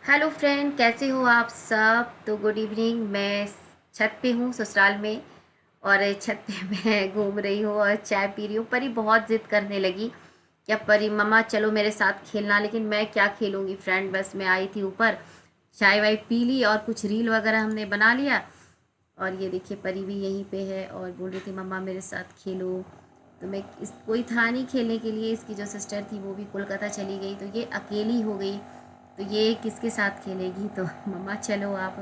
Hello friend, कैसे हो आप सब। तो गुड इवनिंग। मैं छत पे हूँ ससुराल में, और छत पे मैं घूम रही हूँ और चाय पी रही हूँ। परी बहुत ज़िद करने लगी क्या परी मम्मा चलो मेरे साथ खेलना, लेकिन मैं क्या खेलूँगी फ्रेंड। बस मैं आई थी ऊपर, चाय वाय पी ली और कुछ रील वगैरह हमने बना लिया। और ये देखिए परी भी यहीं पे है और बोल रही थी मम्मा मेरे साथ खेलो। तो मैं इस कोई था नहीं खेलने के लिए, इसकी जो सिस्टर थी वो भी कोलकाता चली गई, तो ये अकेली हो गई। तो ये किसके साथ खेलेगी, तो मम्मा चलो आप।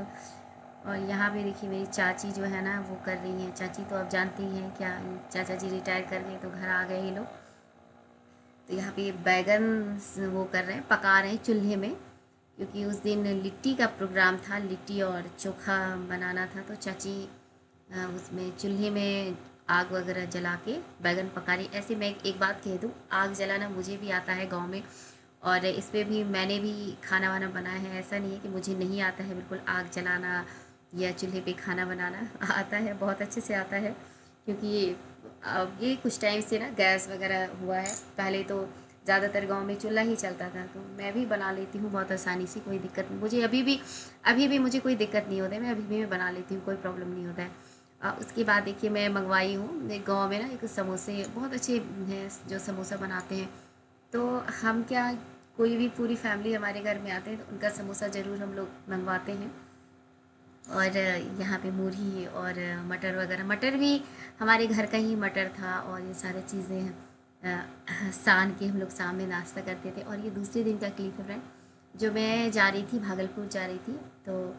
और यहाँ पे देखिए मेरी चाची जो है ना वो कर रही हैं। चाची तो आप जानती हैं क्या, चाचा जी रिटायर कर गए तो घर आ गए ये लोग। तो यहाँ पे बैगन वो कर रहे हैं, पका रहे हैं चूल्हे में, क्योंकि उस दिन लिट्टी का प्रोग्राम था, लिट्टी और चोखा बनाना था। तो चाची उसमें चूल्हे में आग वगैरह जला के बैगन पका रही। ऐसे मैं एक बात कह दूँ, आग जलाना मुझे भी आता है गांव में, और इस पे भी मैंने भी खाना वाना बनाया है। ऐसा नहीं है कि मुझे नहीं आता है, बिल्कुल आग जलाना या चूल्हे पे खाना बनाना आता है, बहुत अच्छे से आता है। क्योंकि अब ये कुछ टाइम से ना गैस वगैरह हुआ है, पहले तो ज़्यादातर गांव में चूल्हा ही चलता था। तो मैं भी बना लेती हूँ बहुत आसानी से, कोई दिक्कत नहीं मुझे। अभी भी मुझे कोई दिक्कत नहीं होता है, मैं अभी भी मैं बना लेती हूँ, कोई प्रॉब्लम नहीं होता है। उसके बाद देखिए मैं मंगवाई हूँ एक गाँव में ना, एक समोसे बहुत अच्छे हैं जो समोसा बनाते हैं। तो हम क्या, कोई भी पूरी फैमिली हमारे घर में आते हैं तो उनका समोसा ज़रूर हम लोग मंगवाते हैं। और यहाँ पे मूढ़ी और मटर वगैरह, मटर भी हमारे घर का ही मटर था, और ये सारी चीज़ें सान के हम लोग शाम में नाश्ता करते थे। और ये दूसरे दिन का क्लिप है फ्रेंड, जो मैं जा रही थी भागलपुर जा रही थी, तो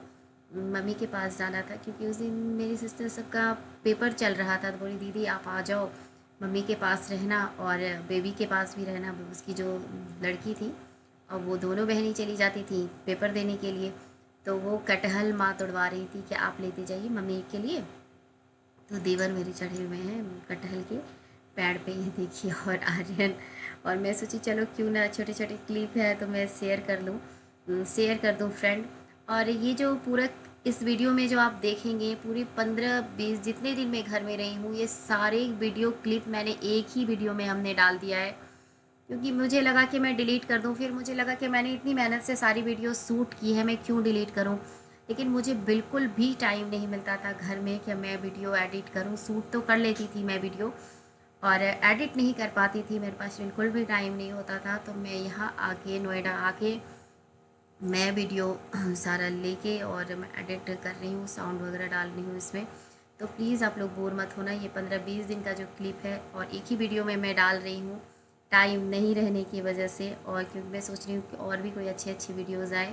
मम्मी के पास जाना था, क्योंकि उस दिन मेरी सिस्टर सबका पेपर चल रहा था। तो बोली दीदी आप आ जाओ, मम्मी के पास रहना और बेबी के पास भी रहना, उसकी जो लड़की थी। और वो दोनों बहनें चली जाती थी पेपर देने के लिए। तो वो कटहल माँ तोड़वा रही थी कि आप लेते जाइए मम्मी के लिए। तो देवर मेरे चढ़े हुए हैं कटहल के पेड़ पे, ये देखिए, और आर्यन। और मैं सोची चलो क्यों ना छोटे छोटे क्लिप है तो मैं शेयर कर लूँ, शेयर कर दूँ फ्रेंड। और ये जो पूरा इस वीडियो में जो आप देखेंगे, पूरे 15-20 जितने दिन मैं घर में रही हूँ, ये सारे वीडियो क्लिप मैंने एक ही वीडियो में हमने डाल दिया है। क्योंकि मुझे लगा कि मैं डिलीट कर दूँ, फिर मुझे लगा कि मैंने इतनी मेहनत से सारी वीडियो शूट की है, मैं क्यों डिलीट करूँ। लेकिन मुझे बिल्कुल भी टाइम नहीं मिलता था घर में कि मैं वीडियो एडिट करूँ। शूट तो कर लेती थी मैं वीडियो, और एडिट नहीं कर पाती थी, मेरे पास बिल्कुल भी टाइम नहीं होता था। तो मैं यहाँ आके नोएडा आके मैं वीडियो सारा लेके और मैं एडिट कर रही हूँ, साउंड वगैरह डाल रही हूँ इसमें। तो प्लीज़ आप लोग बोर मत होना, ये 15-20 दिन का जो क्लिप है और एक ही वीडियो में मैं डाल रही हूँ, टाइम नहीं रहने की वजह से। और क्योंकि मैं सोच रही हूँ कि और भी कोई अच्छी अच्छी वीडियोज़ आए।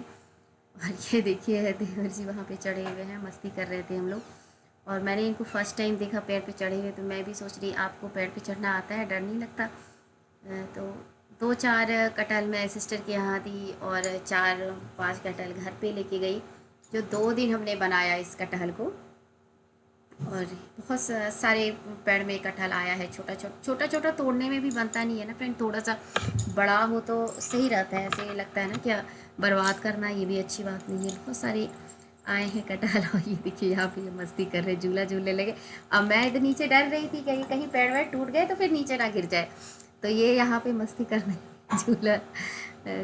और ये देखिए देवर जी वहाँ पे चढ़े हुए हैं, मस्ती कर रहे थे हम लोग। और मैंने इनको फर्स्ट टाइम देखा पेड़ पे चढ़े हुए, तो मैं भी सोच रही आपको पेड़ पे चढ़ना आता है, डर नहीं लगता। तो 2-4 कटहल मैं सिस्टर के यहाँ दी, और 4-5 कटहल घर पे लेके गई, जो 2 दिन हमने बनाया इस कटहल को। और बहुत सारे पेड़ में कटहल आया है, छोटा छोटा छोटा छोटा तोड़ने में भी बनता नहीं है ना फ्रेंड, थोड़ा सा बड़ा हो तो सही रहता है। ऐसे लगता है ना क्या बर्बाद करना, ये भी अच्छी बात नहीं है। बहुत सारे आए हैं कटहल। और ये देखिए यहाँ पे ये मस्ती कर रहे, झूला झूलने लगे। अब मैं इधर नीचे डर रही थी कहीं कहीं पेड़ वेड़ टूट गए तो फिर नीचे ना गिर जाए। तो ये यहाँ पे मस्ती करने झूला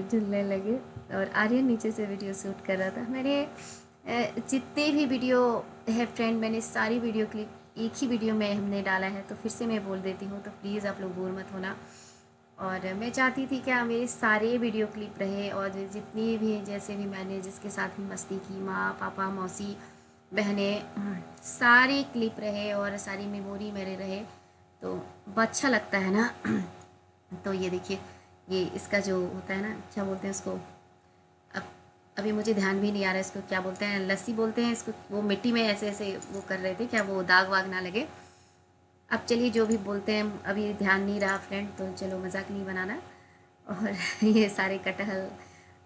झूलने लगे। और आर्यन नीचे से वीडियो शूट कर रहा था। मैंने जितने भी वीडियो है फ्रेंड, मैंने सारी वीडियो क्लिप एक ही वीडियो में हमने डाला है। तो फिर से मैं बोल देती हूँ, तो प्लीज़ आप लोग बोर मत होना। और मैं चाहती थी कि मेरे सारे वीडियो क्लिप रहे, और जितनी भी जैसे भी मैंने जिसके साथ भी मस्ती की, माँ पापा मौसी बहनें, सारे क्लिप रहे और सारी मेमोरी मेरे रहे, तो अच्छा लगता है ना। तो ये देखिए, ये इसका जो होता है ना, क्या बोलते हैं उसको, अब अभी मुझे ध्यान भी नहीं आ रहा है इसको क्या बोलते हैं, लस्सी बोलते हैं इसको। वो मिट्टी में ऐसे ऐसे वो कर रहे थे क्या, वो दाग वाग ना लगे। अब चलिए जो भी बोलते हैं, अभी ध्यान नहीं रहा फ्रेंड, तो चलो मजाक नहीं बनाना। और ये सारे कटहल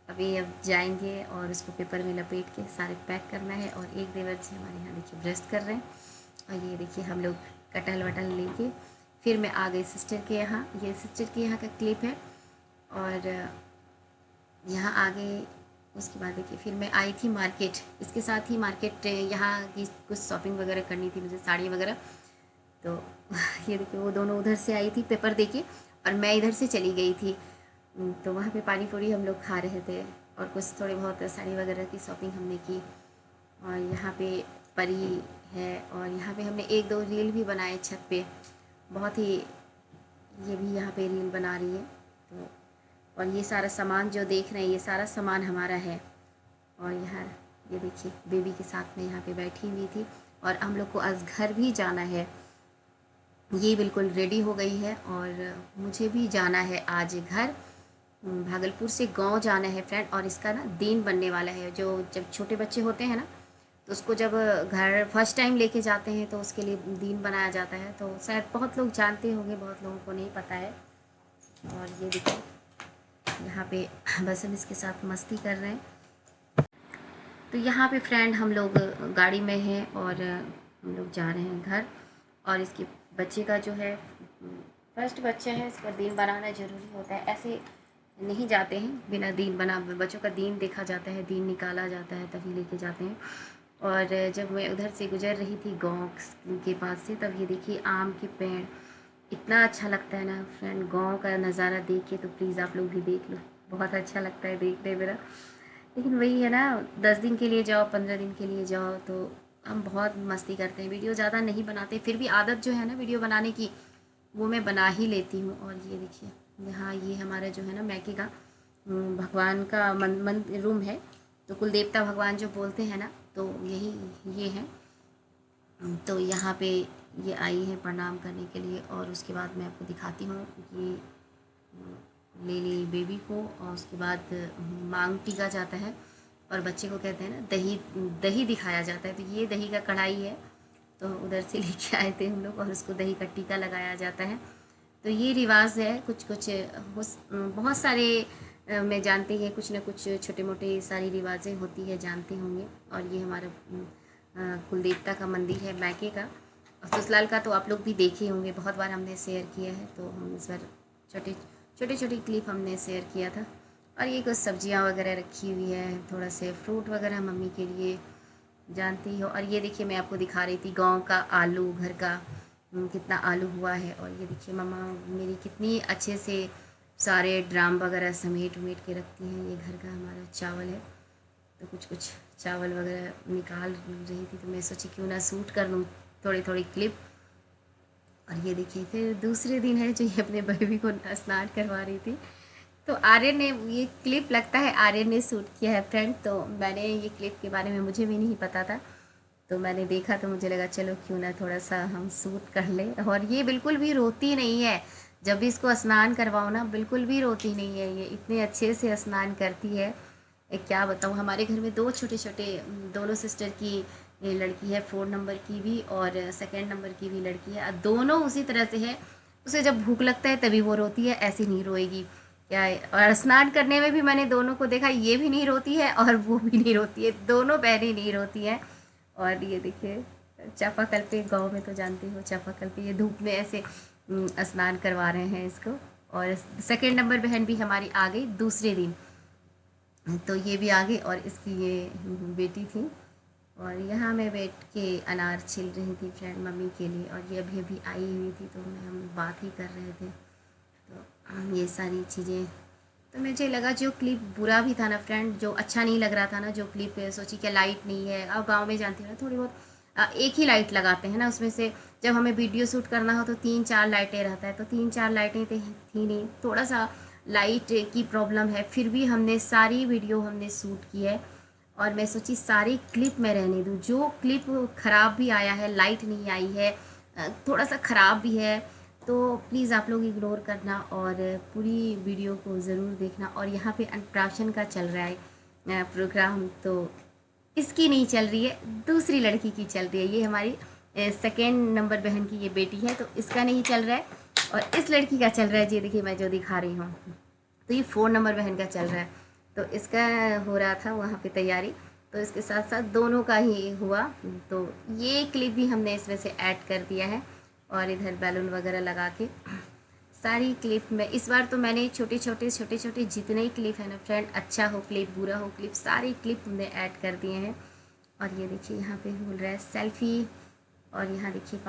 अभी अब जाएंगे और उसको पेपर में लपेट के सारे पैक करना है। और एक देवर जी हमारे यहाँ देखिए ब्रश कर रहे हैं। और ये देखिए हम लोग कटहल वटहल लेके फिर मैं आ गई सिस्टर के यहाँ। ये सिस्टर के यहाँ का क्लिप है। और यहाँ आगे उसके बाद देखिए फिर मैं आई थी मार्केट, इसके साथ ही मार्केट यहाँ की कुछ शॉपिंग वगैरह करनी थी मुझे, साड़ी वगैरह। तो ये देखिए वो दोनों उधर से आई थी पेपर देके, और मैं इधर से चली गई थी। तो वहाँ पे पानी पूरी हम लोग खा रहे थे। और कुछ थोड़ी बहुत साड़ी वगैरह की शॉपिंग हमने की। और यहाँ पे परी है, और यहाँ पे हमने एक दो रील भी बनाए छत पे, बहुत ही, ये भी यहाँ पे रील बना रही है। तो और ये सारा सामान जो देख रहे हैं ये सारा सामान हमारा है। और यहाँ ये देखिए बेबी के साथ में यहाँ पे बैठी हुई थी। और हम लोग को आज घर भी जाना है, ये बिल्कुल रेडी हो गई है और मुझे भी जाना है आज घर। भागलपुर से गांव जाना है फ्रेंड, और इसका ना दिन बनने वाला है। जो जब छोटे बच्चे होते हैं ना, तो उसको जब घर फर्स्ट टाइम लेके जाते हैं तो उसके लिए दिन बनाया जाता है। तो शायद बहुत लोग जानते होंगे, बहुत लोगों को नहीं पता है। और ये देखिए यहाँ पे बस हम इसके साथ मस्ती कर रहे हैं। तो यहाँ पे फ्रेंड हम लोग गाड़ी में हैं और हम लोग जा रहे हैं घर। और इसके बच्चे का जो है फर्स्ट बच्चा है, इसका दिन बनाना ज़रूरी होता है। ऐसे नहीं जाते हैं बिना दिन बना, बच्चों का दिन देखा जाता है, दिन निकाला जाता है तभी लेके जाते हैं। और जब मैं उधर से गुजर रही थी गांव के पास से, तब ये देखिए आम के पेड़, इतना अच्छा लगता है ना फ्रेंड। गांव का नज़ारा देख के तो प्लीज़ आप लोग भी देख लो, बहुत अच्छा लगता है देखने मेरा। लेकिन वही है ना, 10 दिन के लिए जाओ, 15 दिन के लिए जाओ, तो हम बहुत मस्ती करते हैं, वीडियो ज़्यादा नहीं बनाते। फिर भी आदत जो है ना वीडियो बनाने की, वो मैं बना ही लेती हूँ। और ये देखिए यहाँ ये हमारा जो है ना मैके का भगवान का मन रूम है। तो कुल देवता भगवान जो बोलते हैं ना, तो यही ये है। तो यहाँ पे ये आई है प्रणाम करने के लिए। और उसके बाद मैं आपको दिखाती हूँ, ये ले ली बेबी को, और उसके बाद मांग टीका जाता है। और बच्चे को कहते हैं ना दही, दही दिखाया जाता है। तो ये दही का कढ़ाई है, तो उधर से लेके आए थे हम लोग, और उसको दही का टीका लगाया जाता है। तो ये रिवाज है, कुछ कुछ बहुत सारे मैं जानती है, कुछ ना कुछ छोटे मोटे सारी रिवाजें होती है, जानते होंगे। और ये हमारा कुल देवता का मंदिर है मैके का। और ससुराल का तो आप लोग भी देखे होंगे, बहुत बार हमने शेयर किया है। तो हम इस बार छोटे छोटे क्लिप हमने शेयर किया था। और ये कुछ सब्जियां वगैरह रखी हुई है, थोड़ा से फ्रूट वगैरह मम्मी के लिए, जानती हो। और ये देखिए मैं आपको दिखा रही थी गांव का आलू, घर का कितना आलू हुआ है। और ये देखिए मम्मा मेरी कितनी अच्छे से सारे ड्राम वगैरह समेट उमेट के रखती हैं। ये घर का हमारा चावल है, तो कुछ कुछ चावल वगैरह निकाल रही थी, तो मैं सोची क्यों ना शूट कर लूँ थोड़ी थोड़ी क्लिप। और ये देखिए फिर दूसरे दिन है जो ये अपने बेबी को स्नान करवा रही थी। तो आर्यन ने ये क्लिप, लगता है आर्यन ने शूट किया है फ्रेंड। तो मैंने ये क्लिप के बारे में मुझे भी नहीं पता था, तो मैंने देखा तो मुझे लगा चलो क्यों ना थोड़ा सा हम शूट कर लें। और ये बिल्कुल भी रोती नहीं है, जब भी इसको स्नान करवाओ ना बिल्कुल भी रोती नहीं है, ये इतने अच्छे से स्नान करती है। क्या बताऊँ, हमारे घर में दो छोटे छोटे, दोनों सिस्टर की ये लड़की है, 4 नंबर की भी और सेकेंड नंबर की भी लड़की है। दोनों उसी तरह से है, उसे जब भूख लगता है तभी वो रोती है, ऐसी नहीं रोएगी क्या है। और स्नान करने में भी मैंने दोनों को देखा, ये भी नहीं रोती है और वो भी नहीं रोती है, दोनों बहनें नहीं रोती हैं। और ये देखिए चापाकल पे, गांव में तो जानते हो चापाकल पे ये धूप में ऐसे स्नान करवा रहे हैं इसको। और सेकेंड नंबर बहन भी हमारी आ गई दूसरे दिन, तो ये भी आ गई, और इसकी ये बेटी थी। और यहाँ मैं बैठ के अनार छिल रही थी फ्रेंड मम्मी के लिए, और ये अभी अभी आई हुई थी, तो हम बात ही कर रहे थे। तो ये सारी चीज़ें, तो मुझे लगा जो क्लिप बुरा भी था ना फ्रेंड, जो अच्छा नहीं लग रहा था ना, जो क्लिप सोची क्या लाइट नहीं है। अब गांव में जानती हो ना थोड़ी बहुत एक ही लाइट लगाते हैं ना, उसमें से जब हमें वीडियो शूट करना हो तो 3-4 लाइटें रहता है, तो 3-4 लाइटें थी नहीं, थोड़ा सा लाइट की प्रॉब्लम है। फिर भी हमने सारी वीडियो हमने शूट की है। और मैं सोची सारी क्लिप मैं रहने दूँ, जो क्लिप ख़राब भी आया है, लाइट नहीं आई है, थोड़ा सा ख़राब भी है, तो प्लीज़ आप लोग इग्नोर करना और पूरी वीडियो को ज़रूर देखना। और यहाँ पे अन्नप्राशन का चल रहा है प्रोग्राम, तो इसकी नहीं चल रही है, दूसरी लड़की की चल रही है। ये हमारी सेकेंड नंबर बहन की ये बेटी है, तो इसका नहीं चल रहा है। और इस लड़की का चल रहा है, ये देखिए मैं जो दिखा रही हूँ, तो ये 4 नंबर बहन का चल रहा है। तो इसका हो रहा था वहाँ पे तैयारी, तो इसके साथ साथ दोनों का ही हुआ। तो ये क्लिप भी हमने इसमें से ऐड कर दिया है। और इधर बैलून वगैरह लगा के सारी क्लिप में इस बार तो मैंने छोटे छोटे जितने ही क्लिप है ना फ्रेंड, अच्छा हो क्लिप बुरा हो क्लिप, सारी क्लिप हमने ऐड कर दिए हैं। और ये देखिए यहाँ पे बोल रहा है सेल्फी। और यहाँ देखिए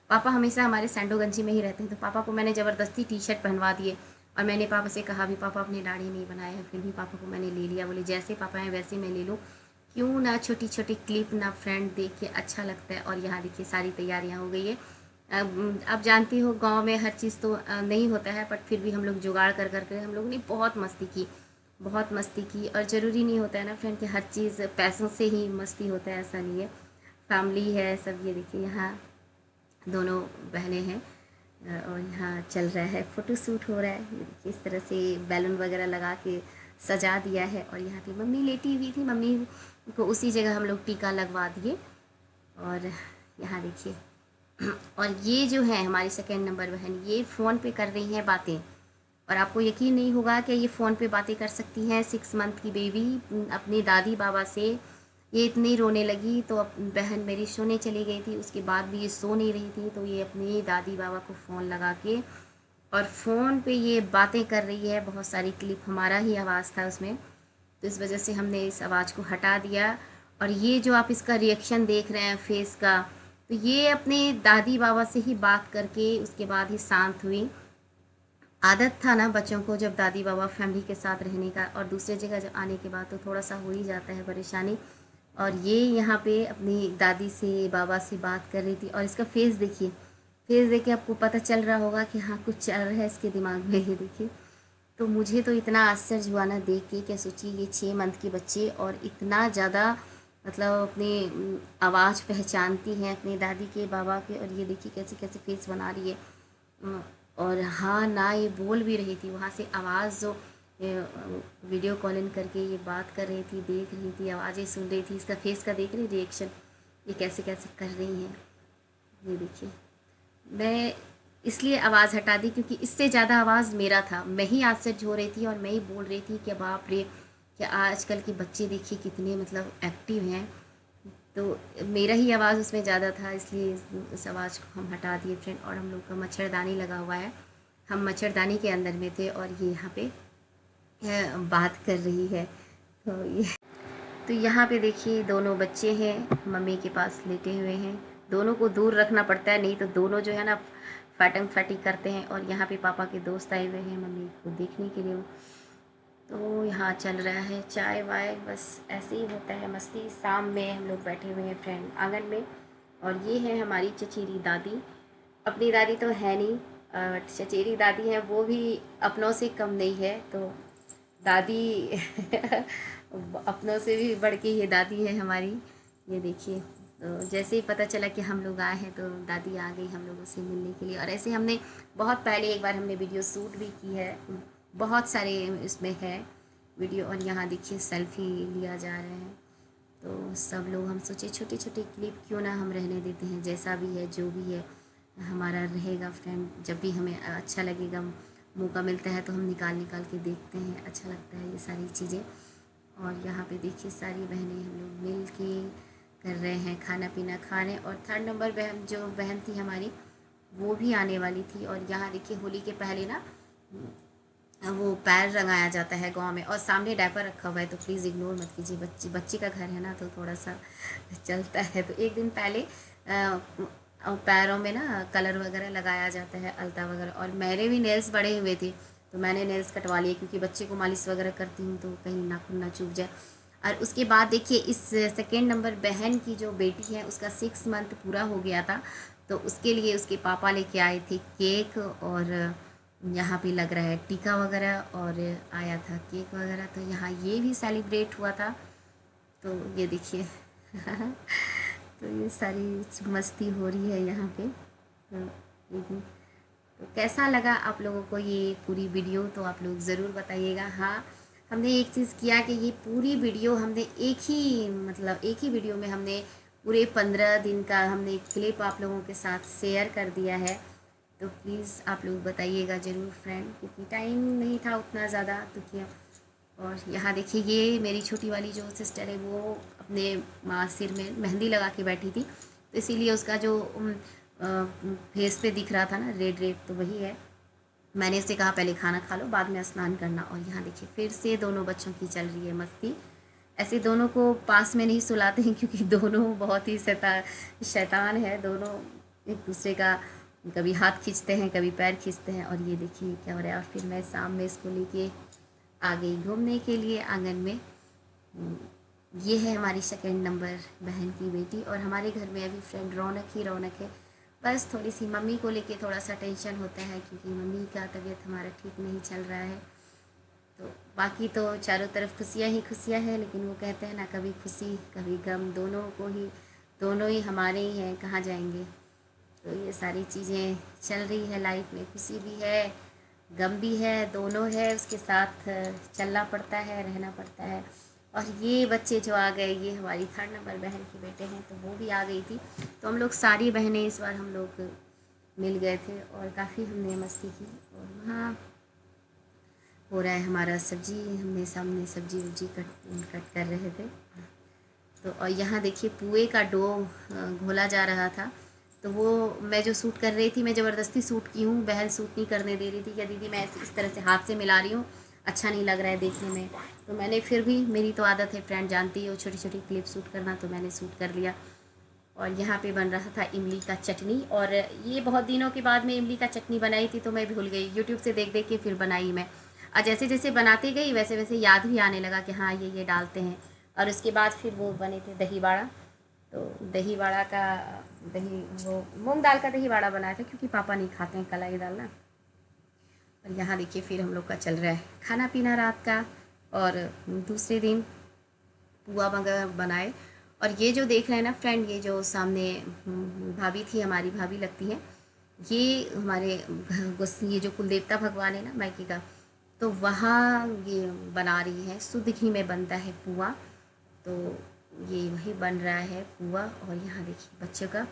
पापा हमेशा हमारे सैंडो गंजी में ही रहते हैं, तो पापा को मैंने ज़बरदस्ती टी शर्ट पहनवा दिए। और मैंने पापा से कहा भी, पापा अपनी दाढ़ी नहीं बनाया है, फिर भी पापा को मैंने ले लिया। बोले जैसे पापा हैं वैसे मैं ले लूँ, क्यों ना छोटी छोटी क्लिप ना फ्रेंड, देख के अच्छा लगता है। और यहाँ देखिए सारी तैयारियाँ हो गई है। अब जानती हो गांव में हर चीज़ तो नहीं होता है, बट फिर भी हम लोग जुगाड़ कर कर के हम लोगों ने बहुत मस्ती की, बहुत मस्ती की। और ज़रूरी नहीं होता है ना फ्रेंड कि हर चीज़ पैसों से ही मस्ती होता है, ऐसा नहीं है। फैमिली है सब। ये देखिए यहाँ दोनों बहनें हैं और यहाँ चल रहा है, फ़ोटो शूट हो रहा है। ये देखिए इस तरह से बैलून वगैरह लगा के सजा दिया है। और यहाँ पे मम्मी लेटी हुई थी, मम्मी को उसी जगह हम लोग टीका लगवा दिए। और यहाँ देखिए और ये जो है हमारी सेकेंड नंबर बहन, ये फ़ोन पे कर रही हैं बातें। और आपको यकीन नहीं होगा कि ये फ़ोन पे बातें कर सकती हैं। 6 मंथ की बेबी अपनी दादी बाबा से ये इतनी रोने लगी, तो बहन मेरी सोने चली गई थी, उसके बाद भी ये सो नहीं रही थी, तो ये अपनी दादी बाबा को फ़ोन लगा के और फ़ोन पे ये बातें कर रही है। बहुत सारी क्लिप, हमारा ही आवाज़ था उसमें, तो इस वजह से हमने इस आवाज़ को हटा दिया। और ये जो आप इसका रिएक्शन देख रहे हैं फेस का, तो ये अपने दादी बाबा से ही बात करके उसके बाद ही शांत हुई। आदत था ना बच्चों को जब दादी बाबा फैमिली के साथ रहने का, और दूसरे जगह जब आने के बाद तो थोड़ा सा हो ही जाता है परेशानी। और ये यहाँ पे अपनी दादी से बाबा से बात कर रही थी। और इसका फेस देखिए, फेस देख के आपको पता चल रहा होगा कि हाँ कुछ चल रहा है इसके दिमाग में। ये देखिए, तो मुझे तो इतना आश्चर्य हुआ ना देख के, क्या सोचिए ये 6 मंथ के बच्चे और इतना ज़्यादा मतलब अपनी आवाज़ पहचानती हैं अपनी दादी के बाबा के। और ये देखिए कैसे कैसे फेस बना रही है। और हाँ ना ये बोल भी रही थी, वहाँ से आवाज़ जो वीडियो कॉलिंग करके ये बात कर रही थी, देख रही थी, आवाज़ें सुन रही थी। इसका फेस का देख रही रिएक्शन, ये कैसे कैसे कर रही हैं। ये देखिए, मैं इसलिए आवाज़ हटा दी क्योंकि इससे ज़्यादा आवाज़ मेरा था, मैं ही आश्चर्य हो रही थी और मैं ही बोल रही थी कि बाप रे, कि आजकल के बच्चे देखिए कितने मतलब एक्टिव हैं। तो मेरा ही आवाज़ उसमें ज़्यादा था, इसलिए इस आवाज़ को हम हटा दिए फ्रेंड। और हम लोग का मच्छरदानी लगा हुआ है, हम मच्छरदानी के अंदर में थे और ये यहाँ पे बात कर रही है। तो यहाँ पे देखिए दोनों बच्चे हैं मम्मी के पास लेटे हुए हैं। दोनों को दूर रखना पड़ता है, नहीं तो दोनों जो है ना फटम फटी करते हैं। और यहाँ पे पापा के दोस्त आए हुए हैं मम्मी को देखने के लिए। तो यहाँ चल रहा है चाय वाय, बस ऐसे ही होता है मस्ती। शाम में हम लोग बैठे हुए हैं फ्रेंड आंगन में। और ये है हमारी चचेरी दादी। अपनी दादी तो है नहीं, चचेरी दादी है, वो भी अपनों से कम नहीं है। तो दादी अपनों से भी बढ़ के ये दादी है हमारी। ये देखिए, तो जैसे ही पता चला कि हम लोग आए हैं तो दादी आ गई हम लोगों से मिलने के लिए। और ऐसे हमने बहुत पहले एक बार हमने वीडियो शूट भी की है, बहुत सारे इसमें है वीडियो। और यहाँ देखिए सेल्फी लिया जा रहे हैं। तो सब लोग हम सोचे छोटी छोटी क्लिप क्यों ना हम रहने देते हैं, जैसा भी है जो भी है हमारा रहेगा फ्रेंड। जब भी हमें अच्छा लगेगा, मौका मिलता है तो हम निकाल निकाल के देखते हैं, अच्छा लगता है ये सारी चीज़ें। और यहाँ पे देखिए सारी बहनें हम लोग मिल के कर रहे हैं खाना पीना खाने। और 3rd नंबर बहन जो बहन थी हमारी, वो भी आने वाली थी। और यहाँ देखिए होली के पहले ना वो पैर रंगाया जाता है गांव में, और सामने डायपर रखा हुआ है, तो प्लीज़ इग्नोर मत कीजिए, बच्ची का घर है ना तो थोड़ा सा चलता है। तो एक दिन पहले पैरों में ना कलर वगैरह लगाया जाता है, अलता वगैरह। और मेरे भी नेल्स बड़े हुए थे तो मैंने नेल्स कटवा लिए, क्योंकि बच्चे को मालिश वगैरह करती हूँ तो कहीं नाखून ना चुभ जाए। और उसके बाद देखिए इस 2nd नंबर बहन की जो बेटी है उसका 6 मंथ पूरा हो गया था, तो उसके लिए उसके पापा लेके आए थे केक। और यहाँ पे लग रहा है टीका वगैरह, और आया था केक वगैरह। तो यहाँ ये भी सेलिब्रेट हुआ था। तो ये देखिए तो ये सारी मस्ती हो रही है यहाँ पे। तो तो कैसा लगा आप लोगों को ये पूरी वीडियो, तो आप लोग ज़रूर बताइएगा। हाँ, हमने एक चीज़ किया कि ये पूरी वीडियो हमने एक ही वीडियो में हमने पूरे 15 दिन का हमने क्लिप आप लोगों के साथ शेयर कर दिया है। तो प्लीज़ आप लोग बताइएगा ज़रूर फ्रेंड, क्योंकि टाइम नहीं था उतना ज़्यादा तो किया। और यहाँ देखिए ये मेरी छोटी वाली जो सिस्टर है वो अपने माँ सिर में मेहंदी लगा के बैठी थी, तो इसीलिए उसका जो फेस पे दिख रहा था ना रेड रेड, तो वही है। मैंने इससे कहा पहले खाना खा लो बाद में स्नान करना। और यहाँ देखिए फिर से दोनों बच्चों की चल रही है मस्ती। ऐसे दोनों को पास में नहीं सुलाते हैं क्योंकि दोनों बहुत ही शैतान है, दोनों एक दूसरे का कभी हाथ खींचते हैं, कभी पैर खींचते हैं। और ये देखिए क्या हो रहा है। और फिर मैं शाम में इसको लेके आ गई घूमने के लिए आंगन में। ये है हमारी सेकंड नंबर बहन की बेटी। और हमारे घर में अभी फ्रेंड रौनक ही रौनक है। बस थोड़ी सी मम्मी को लेके थोड़ा सा टेंशन होता है, क्योंकि मम्मी का तबीयत हमारा ठीक नहीं चल रहा है। तो बाकी तो चारों तरफ खुशियाँ ही खुशियाँ हैं, लेकिन वो कहते हैं ना, कभी खुशी कभी गम, दोनों ही हमारे ही हैं, कहाँ जाएंगे। तो ये सारी चीज़ें चल रही है लाइफ में, खुशी भी है गम भी है, दोनों है, उसके साथ चलना पड़ता है, रहना पड़ता है। और ये बच्चे जो आ गए, ये हमारी थर्ड नंबर बहन के बेटे हैं, तो वो भी आ गई थी। तो हम लोग सारी बहनें इस बार हम लोग मिल गए थे और काफ़ी हमने मस्ती की। और वहाँ हो रहा है हमारा सब्जी, हमने सामने सब्जी वब्जी कट कट कर रहे थे। तो और यहाँ देखिए पुए का डो घोला जा रहा था। तो वो मैं जो सूट कर रही थी, मैं ज़बरदस्ती सूट की हूँ, बहन सूट नहीं करने दे रही थी। क्या दीदी मैं इस तरह से हाथ से मिला रही हूँ, अच्छा नहीं लग रहा है देखने में। तो मैंने फिर भी, मेरी तो आदत है, फ्रेंड जानती है, वो छोटी छोटी क्लिप सूट करना, तो मैंने सूट कर लिया। और यहाँ पे बन रहा था इमली का चटनी। और ये बहुत दिनों के बाद मैं इमली का चटनी बनाई थी, तो मैं भूल गई, यूट्यूब से देख देख के फिर बनाई मैं। और जैसे जैसे बनाती गई वैसे वैसे याद भी आने लगा कि हाँ ये डालते हैं। और उसके बाद फिर वो बने थे दही बाड़ा। तो दही बाड़ा का, दही वो मूंग दाल का दही बाड़ा बनाया था, क्योंकि पापा नहीं खाते हैं कलाई दाल ना। और यहाँ देखिए फिर हम लोग का चल रहा है खाना पीना रात का। और दूसरे दिन पुआ वगैरह बनाए। और ये जो देख रहे हैं ना फ्रेंड, ये जो सामने भाभी थी, हमारी भाभी लगती है, ये हमारे ये जो कुल देवता भगवान है ना मायके का, तो वहाँ ये बना रही है, शुद्ध घी में बनता है पुआ। तो ये वही बन रहा है पुआ। और यहाँ देखिए बच्चों का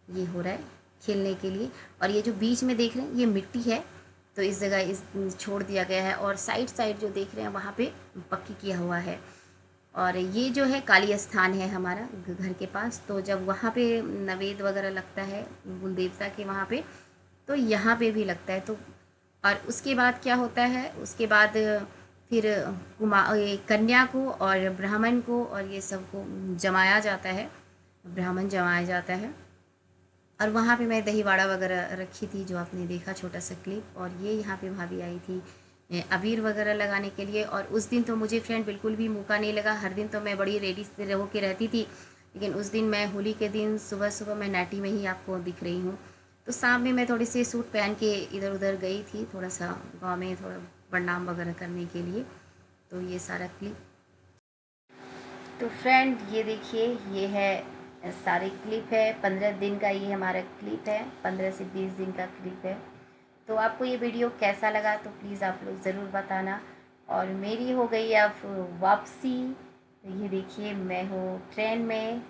ये हो रहा है खेलने के लिए। और ये जो बीच में देख रहे हैं ये मिट्टी है, तो इस जगह इस छोड़ दिया गया है। और साइड साइड जो देख रहे हैं वहाँ पे पक्की किया हुआ है। और ये जो है काली स्थान है हमारा घर के पास, तो जब वहाँ पे नवेद वगैरह लगता है कुल देवता के वहाँ पे, तो यहाँ पे भी लगता है। तो और उसके बाद क्या होता है, उसके बाद फिर ये कन्या को और ब्राह्मण को और ये सबको जमाया जाता है, ब्राह्मण जमाया जाता है। और वहाँ पे मैं दही वड़ा वगैरह रखी थी, जो आपने देखा छोटा सा क्लिप। और ये यहाँ पे भाभी आई थी अबीर वगैरह लगाने के लिए। और उस दिन तो मुझे फ्रेंड बिल्कुल भी मौका नहीं लगा, हर दिन तो मैं बड़ी रेडी से होके रहती थी, लेकिन उस दिन मैं होली के दिन सुबह सुबह मैं नाटी में ही आपको दिख रही हूँ। तो शाम में मैं थोड़ी सी सूट पहन के इधर उधर गई थी, थोड़ा सा गाँव में थोड़ा प्रणाम वगैरह करने के लिए। तो ये सारा क्लिप, तो फ्रेंड ये देखिए, ये है सारे क्लिप है, 15 दिन का ये हमारा क्लिप है, 15 से 20 दिन का क्लिप है। तो आपको ये वीडियो कैसा लगा तो प्लीज़ आप लोग ज़रूर बताना। और मेरी हो गई अब वापसी। तो ये देखिए मैं हूँ ट्रेन में,